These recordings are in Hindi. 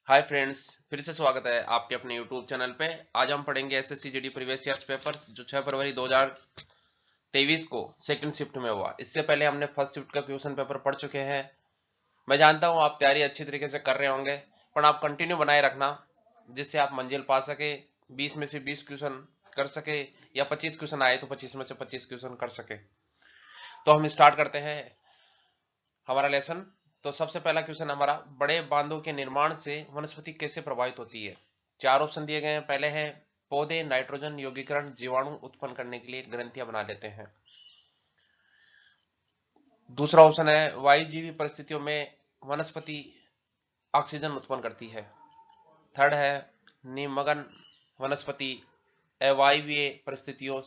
हाय फ्रेंड्स, फिर से स्वागत है आपके अपने यूट्यूब चैनल पे। आज हम पढ़ेंगे SSC GD previous years papers जो 6 फरवरी 2023 को सेकंड शिफ्ट में हुआ। इससे पहले हमने फर्स्ट शिफ्ट का क्वेश्चन पेपर पढ़ चुके हैं। मैं जानता हूं आप तैयारी अच्छी तरीके से कर रहे होंगे, पर आप कंटिन्यू बनाए रखना जिससे आप मंजिल पा सके। 20 में से 20 क्वेश्चन कर सके या 25 क्वेश्चन आए तो 25 में से 25 क्वेश्चन कर सके। तो हम स्टार्ट करते हैं हमारा लेसन। तो सबसे पहला क्वेश्चन हमारा, बड़े बांधों के निर्माण से वनस्पति कैसे प्रभावित होती है। 4 ऑप्शन दिए गए हैं। पहले है पौधे नाइट्रोजन यौगीकरण जीवाणु उत्पन्न करने के लिए ग्रंथियां बना लेते हैं। दूसरा ऑप्शन है वायुजीवी परिस्थितियों में वनस्पति ऑक्सीजन उत्पन्न करती है। थर्ड है निमग्न वनस्पति अवायवीय परिस्थितियों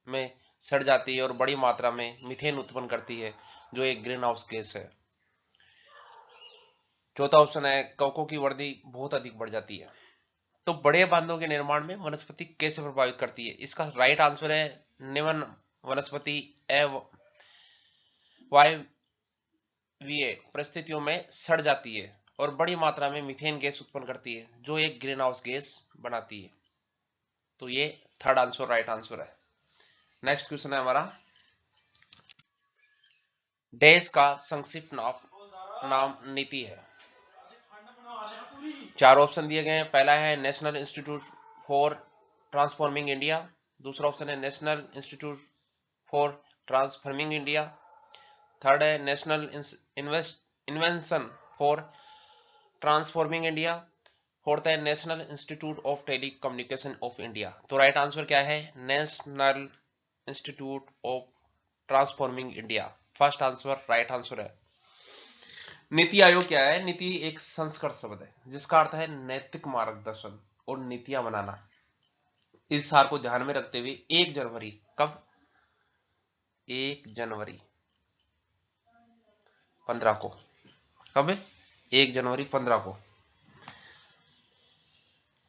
में सड़ जाती है और बड़ी मात्रा में मीथेन उत्पन्न करती है जो एक ग्रीन हाउस गैस है। चौथा ऑप्शन है कवकों की वृद्धि बहुत अधिक बढ़ जाती है। तो बड़े बांधों के निर्माण में वनस्पति कैसे प्रभावित करती है, इसका राइट आंसर है निम्न वनस्पति वायवीय परिस्थितियों में सड़ जाती है और बड़ी मात्रा में मीथेन गैस उत्पन्न करती है जो एक ग्रीन हाउस गैस बनाती है। तो ये थर्ड आंसर राइट आंसर है। नेक्स्ट क्वेश्चन है हमारा, देश का संक्षिप्त नाम नीति है। 4 ऑप्शन दिए गए हैं। पहला है National Institute for Transforming India. दूसरा ऑप्शन है National Institute for Transforming India. Third है National Invention for Transforming India. Fourth है National Institute of telecommunication of India. तो राइट आंसर क्या है, National Institute of Transforming India. First answer right answer है। नीति आयोग क्या है, नीति एक संस्कृत शब्द है जिसका अर्थ है नैतिक मार्गदर्शन और नीतियां बनाना। इस सार को ध्यान में रखते हुए 1 जनवरी, कब, 1 जनवरी 15 को, कब, 1 जनवरी 15 को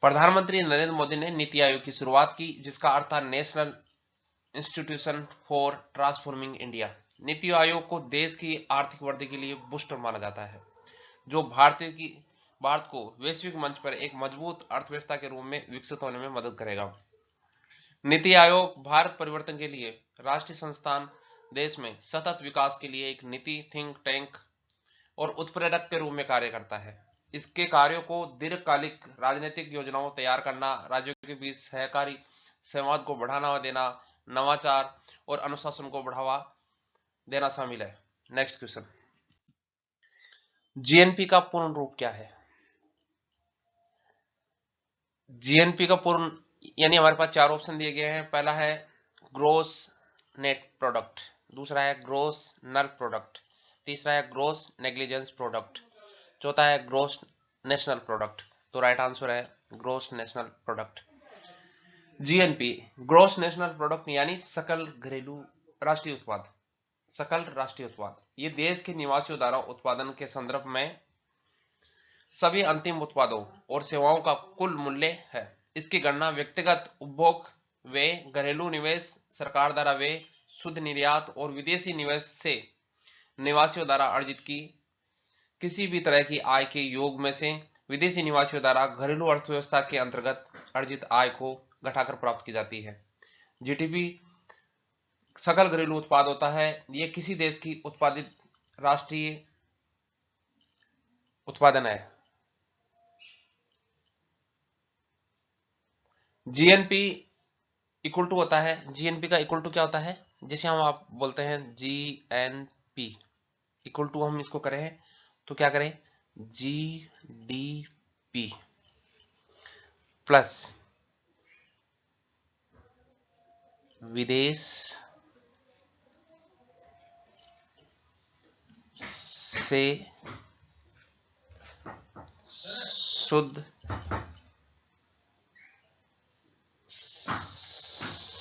प्रधानमंत्री नरेंद्र मोदी ने नीति आयोग की शुरुआत की जिसका अर्थ था national institution for Transforming India. NITI Aayog को देश की आर्थिक वृद्धि के लिए बूस्टर माना जाता है जो भारत को वैश्विक मंच पर एक मजबूत अर्थव्यवस्था के रूप में विकसित होने में मदद करेगा। नीति आयोग भारत परिवर्तन के लिए राष्ट्रीय संस्थान, देश में सतत विकास के लिए एक नीति थिंक टैंक और उत्प्रेरक के रूप में कार्य करता है। इसके कार्यों को दीर्घकालिक राजनीतिक योजनाओं तैयार करना, राज्यों के बीच सहकारी संवाद को बढ़ावा देना, नवाचार और अनुशासन को बढ़ावा देना शामिल है। नेक्स्ट क्वेश्चन, जीएनपी का पूर्ण रूप क्या है। जीएनपी का पूर्ण, यानी हमारे पास 4 ऑप्शन दिए गए हैं। पहला है ग्रोस नेट प्रोडक्ट, दूसरा है ग्रोस नल प्रोडक्ट, तीसरा है ग्रोस नेग्लिजेंस प्रोडक्ट, चौथा है ग्रोस नेशनल प्रोडक्ट। तो राइट आंसर है gross national product. GNP gross national product यानी सकल घरेलू राष्ट्रीय उत्पाद। सकल राष्ट्रीय उत्पाद ये देश के निवासियों द्वारा उत्पादन के संदर्भ में सभी अंतिम उत्पादों और सेवाओं का कुल मूल्य है। इसकी गणना व्यक्तिगत उपभोग वे घरेलू निवेश, सरकार द्वारा वे शुद्ध निर्यात और विदेशी निवेश से निवासियों द्वारा अर्जित की किसी भी तरह की आय के योग में से विदेशी निवासियों द्वारा घरेलू अर्थव्यवस्था के अंतर्गत अर्जित आय को घटाकर प्राप्त की जाती है। जीडीपी सकल घरेलू उत्पाद होता है, यह किसी देश की उत्पादित राष्ट्रीय उत्पादन है। जीएनपी इक्वल टू होता है, जीएनपी का इक्वल टू क्या होता है, जैसे हम आप बोलते हैं जीएनपी इक्वल टू, हम इसको करें तो क्या करें, जीडीपी प्लस विदेश से शुद्ध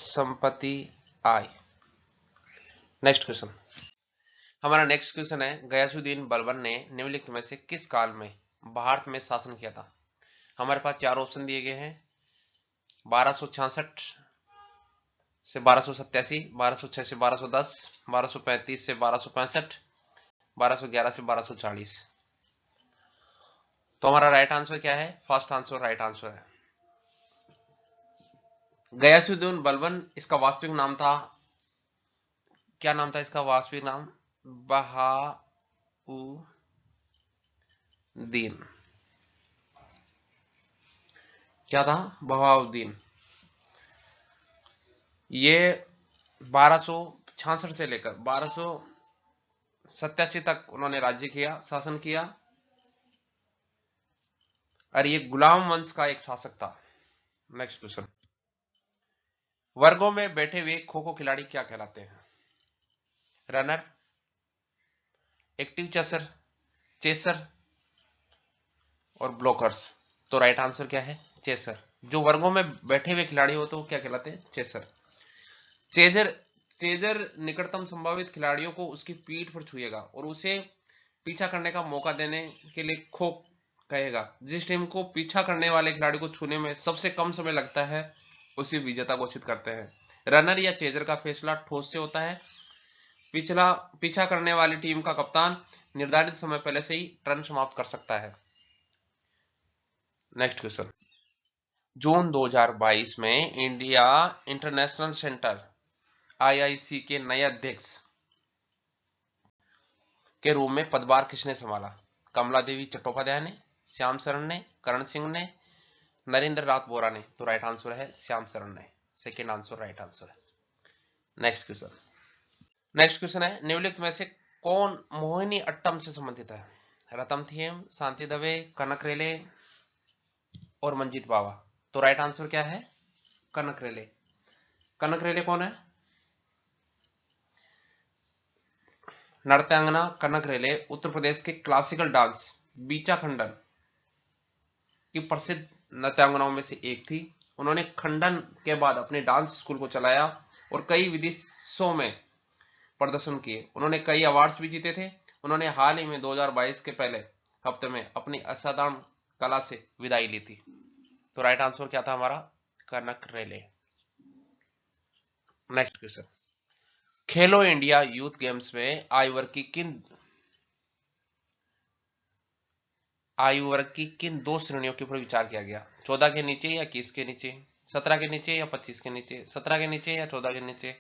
संपत्ति आय। नेक्स्ट क्वेश्चन, हमारा नेक्स्ट क्वेश्चन है, गयासुद्दीन बलबन ने निम्नलिखित में से किस काल में भारत में शासन किया था। हमारे पास 4 ऑप्शन दिए गए हैं। 1266 से 1287, 1206 से 1210, 1235 से 1265, 1211 से 1240। तो हमारा राइट आंसर क्या है? फर्स्ट आंसर राइट आंसर है। गयासुद्दीन बलबन इसका वास्तविक नाम था, क्या नाम था इसका वास्तविक नाम? बहाउद्दीन। क्या था? बहाउद्दीन। ये 1266 से लेकर 1287 तक उन्होंने राज्य किया, शासन किया, और ये गुलाम वंश का एक शासक था। नेक्स्ट क्वेश्चन, वर्गों में बैठे हुए खो खो खिलाड़ी क्या कहलाते हैं? रनर, एक्टिव चेसर, चेसर और ब्लॉकर्स। तो राइट आंसर क्या है? चेसर। जो वर्गों में बैठे हुए खिलाड़ी होते हैं वो क्या कहलाते हैं? चेसर। चेजर चेजर निकटतम संभावित खिलाड़ियों को उसकी पीठ पर छुएगा और उसे पीछा करने का मौका देने के लिए खो कहेगा। जिस टीम को पीछा करने वाले खिलाड़ी को छूने में सबसे कम समय लगता है उसे विजेता घोषित करते हैं। रनर या चेजर का फैसला ठोस से होता है। पीछा करने वाली टीम का कप्तान निर्धारित समय पहले से ही टर्न समाप्त कर सकता है। नेक्स्ट क्वेश्चन, जून 2022 में इंडिया इंटरनेशनल सेंटर IIC के नए अध्यक्ष के रूप में पदभार किसने संभाला? कमला देवी चट्टोपाध्याय ने, श्याम शरण ने, करण सिंह ने, नरेंद्र नाथ बोरा ने। तो राइट आंसर है श्याम शरण ने। सेकेंड आंसर राइट आंसर है। नेक्स्ट क्वेश्चन है, निम्नलिखित में से कौन मोहिनी अट्टम से संबंधित है? रतन थीम, शांति दवे, कनक रेले और मंजीत बावा। तो राइट आंसर क्या है? कनक रेले। कनक रेले कौन है? नृत्यांगना कनक रेले उत्तर प्रदेश के क्लासिकल डांस बीचा खंडन की प्रसिद्ध नृत्यांगनाओं में से एक थी। उन्होंने खंडन के बाद अपने डांस स्कूल को चलाया और कई विदेशों में प्रदर्शन किए। उन्होंने कई अवार्ड्स भी जीते थे। उन्होंने हाल ही में 2022 के पहले हफ्ते में अपनी असाधारण कला से विदाई ली थी। तो राइट आंसर क्या था हमारा? कनक रेले। नेक्स्ट क्वेश्चन, खेलो इंडिया यूथ गेम्स में आयु वर्ग की किन दो श्रेणियों के ऊपर विचार किया गया? 14 के नीचे या 21 के नीचे, 17 के नीचे या 25 के नीचे, 17 के नीचे या 14 के नीचे,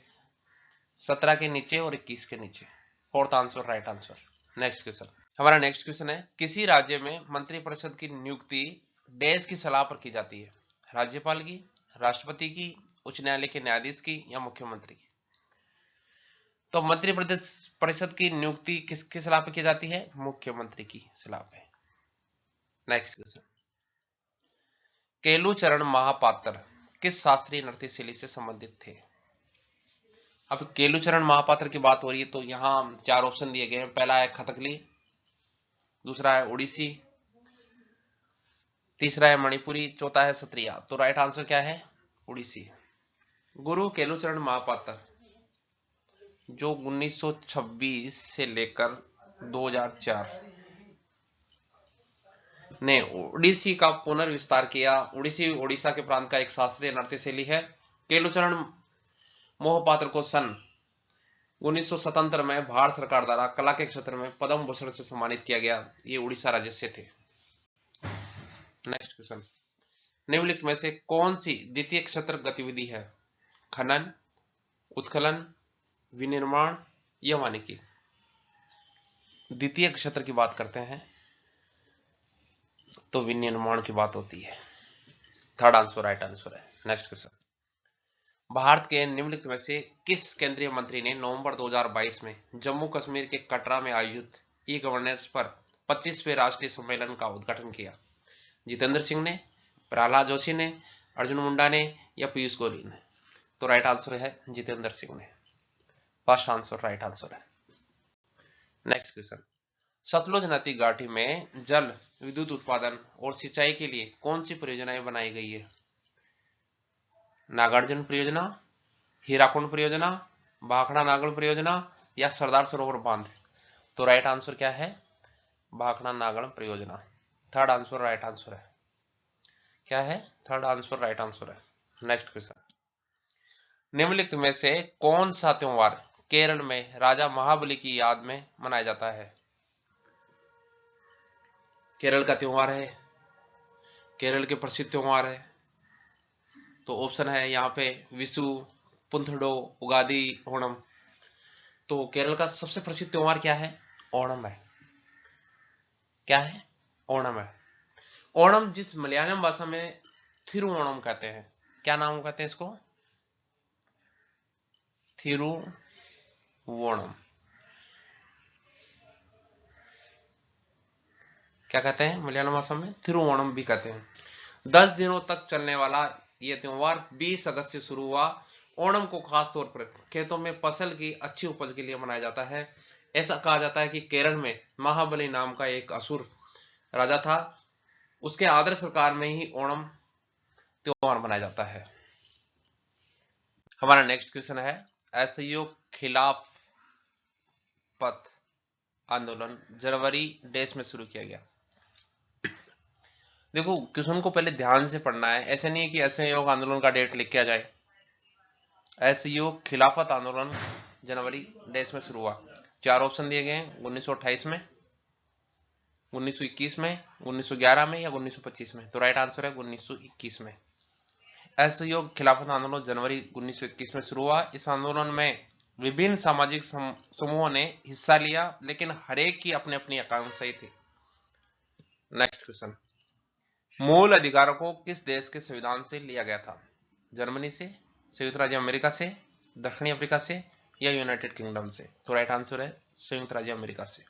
17 के नीचे और 21 के नीचे। Fourth answer right answer. Next question, हमारा नेक्स्ट क्वेश्चन है, किसी राज्य में मंत्रिपरिषद की नियुक्ति देश की सलाह पर की जाती है? राज्यपाल की, राष्ट्रपति की, उच्च न्यायालय के न्यायाधीश की या मुख्यमंत्री की? तो मंत्रिपरिषद की नियुक्ति किसकी सलाह पर की जाती है? मुख्यमंत्री की सलाह पे। नेक्स्ट क्वेश्चन, केलुचरण महापात्र किस शास्त्रीय नृत्य शैली से संबंधित थे? अब केलुचरण महापात्र की बात हो रही है तो यहां 4 ऑप्शन दिए गए हैं। पहला है कथकली, दूसरा है ओडिसी, तीसरा है मणिपुरी, चौथा है सत्रिया। तो राइट आंसर क्या है? ओडिसी। गुरु केलुचरण महापात्र जो 1926 से लेकर 2004 ने ओडिसी का पुनर्विस्तार किया। ओडिसी ओडिशा के प्रांत का एक शास्त्रीय नृत्य शैली है। केलुचरण मोहपात्र को सन 1977 में भारत सरकार द्वारा कला के क्षेत्र में पद्म भूषण से सम्मानित किया गया। ये उड़ीसा राज्य से थे। नेक्स्ट क्वेश्चन, निम्नलिखित में से कौन सी द्वितीय क्षेत्र गतिविधि है? खनन, उत्खनन, विनिर्माण या वानिकी? द्वितीय क्षेत्र की बात करते हैं तो विनिर्माण की बात होती है। थर्ड आंसर राइट आंसर है। नेक्स्ट क्वेश्चन, भारत के निम्नलिखित में से किस केंद्रीय मंत्री ने नवंबर 2022 में जम्मू कश्मीर के कटरा में आयोजित ई गवर्नेंस पर 25वें राष्ट्रीय सम्मेलन का उद्घाटन किया? जितेंद्र सिंह ने, प्रहलाद जोशी ने, अर्जुन मुंडा ने या पीयूष गोयल ने? तो राइट आंसर है जितेंद्र सिंह ने। फर्स्ट आंसर राइट आंसर है। नेक्स्ट क्वेश्चन, सतलुज नदी घाटी में जल विद्युत उत्पादन और सिंचाई के लिए कौन सी परियोजनाएं बनाई गई है? नागार्जुन परियोजना, हीराकुंड परियोजना, भाखड़ा नागल परियोजना या सरदार सरोवर बांध? तो राइट आंसर क्या है? भाखड़ा नागल परियोजना। थर्ड आंसर राइट आंसर है। क्या है? थर्ड आंसर राइट आंसर है। नेक्स्ट क्वेश्चन, निम्नलिखित में से कौन सा त्योहार केरल में राजा महाबली की याद में मनाया जाता है? केरल का त्योहार है, केरल के प्रसिद्ध त्योहार है। तो ऑप्शन है यहाँ पे विशु, पुंथडो, उगादी, ओणम। तो केरल का सबसे प्रसिद्ध त्योहार क्या है? ओणम है। क्या है? ओणम है। ओणम जिस मलयालम भाषा में थिरुओणम कहते हैं, क्या नाम कहते हैं इसको? थिरुवोणम। क्या कहते हैं मलयालम भाषा में? थिरुवोणम भी कहते हैं। 10 दिनों तक चलने वाला यह त्योहार 20 अगस्त से शुरू हुआ। ओणम को खास तौर पर खेतों में फसल की अच्छी उपज के लिए मनाया जाता है। ऐसा कहा जाता है कि केरल में महाबली नाम का एक असुर राजा था, उसके आदर सत्कार में ही ओणम त्योहार मनाया जाता है। हमारा नेक्स्ट क्वेश्चन है, असहयोग खिलाफत आंदोलन जनवरी देश में शुरू किया गया। देखो क्वेश्चन को पहले ध्यान से पढ़ना है, ऐसे नहीं है कि असहयोग आंदोलन का डेट लिख के आ जाए। असहयोग खिलाफत आंदोलन जनवरी देश में शुरू हुआ। 4 ऑप्शन दिए गए हैं, 1928 में, 1921 में, 1911 में या 1925 में। तो राइट आंसर है 1921 में। असहयोग खिलाफत आंदोलन जनवरी 1921 में शुरू हुआ। इस आंदोलन में विभिन्न सामाजिक समूहों ने हिस्सा लिया, लेकिन हरेक की अपनी अपनी आकांक्षाएं थी। नेक्स्ट क्वेश्चन, मूल अधिकारों को किस देश के संविधान से लिया गया था? जर्मनी से, संयुक्त राज्य अमेरिका से, दक्षिणी अफ्रीका से या यूनाइटेड किंगडम से। तो राइट आंसर है संयुक्त राज्य अमेरिका से।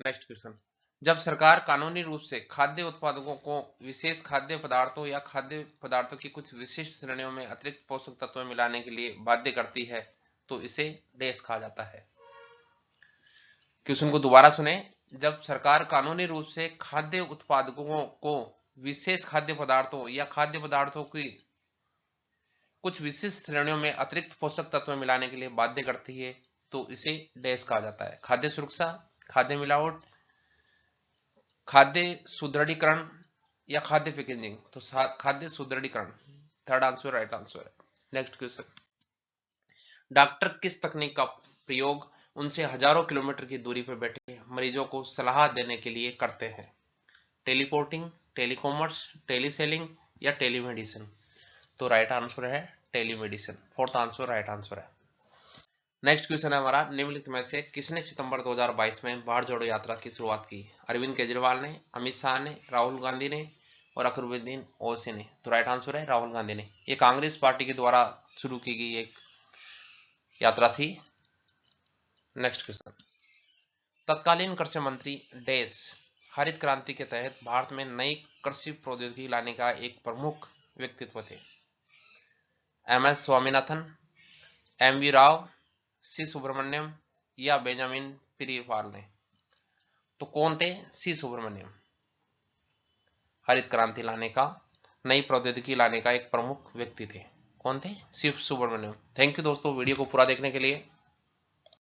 नेक्स्ट क्वेश्चन, जब सरकार कानूनी रूप से खाद्य उत्पादकों को विशेष खाद्य पदार्थों या खाद्य पदार्थों की कुछ विशिष्ट श्रेणियों में अतिरिक्त पोषक तत्व मिलाने के लिए बाध्य करती है, तो इसे डैश कहा जाता है। क्वेश्चन को दोबारा सुने, जब सरकार कानूनी रूप से खाद्य उत्पादकों को विशेष खाद्य पदार्थों या खाद्य पदार्थों की कुछ विशिष्ट श्रेणियों में अतिरिक्त पोषक तत्व मिलाने के लिए बाध्य करती है, तो इसे डैश कहा जाता है। खाद्य सुरक्षा, खाद्य मिलावट, खाद्य सुदृढ़ीकरण या खाद्य पैकेजिंग। तो खाद्य सुदृढ़ीकरण थर्ड आंसर राइट आंसर है। नेक्स्ट क्वेश्चन, डॉक्टर किस तकनीक का प्रयोग उनसे हजारों किलोमीटर की दूरी पर बैठे मरीजों को सलाह देने के लिए करते हैं? टेलीपोर्टिंग, टेलीकॉमर्स, टेलीसेलिंग या टेलीमेडिसिन। तो राइट आंसर है telemedicine. Fourth answer right answer है। नेक्स्ट क्वेश्चन है हमारा, निम्नलिखित में से किसने सितंबर 2022 में भारत जोड़ो यात्रा की शुरुआत की? अरविंद केजरीवाल ने, अमित शाह ने, राहुल गांधी ने और अकबरुद्दीन ओवैसी ने। तो राइट आंसर है राहुल गांधी ने। ये कांग्रेस पार्टी के द्वारा शुरू की गई एक यात्रा थी। नेक्स्ट क्वेश्चन, तत्कालीन कृषि मंत्री डैश हरित क्रांति के तहत भारत में नई कृषि प्रौद्योगिकी लाने का एक प्रमुख व्यक्तित्व थे? एमएस स्वामीनाथन, एमवी राव, सी सुब्रमण्यम या बेंजामिन पिरीवाल ने। तो कौन थे? सी सुब्रमण्यम हरित क्रांति लाने का, नई प्रौद्योगिकी लाने का एक प्रमुख व्यक्ति थे। कौन थे? सी सुब्रमण्यम। थैंक यू दोस्तों वीडियो को पूरा देखने के लिए।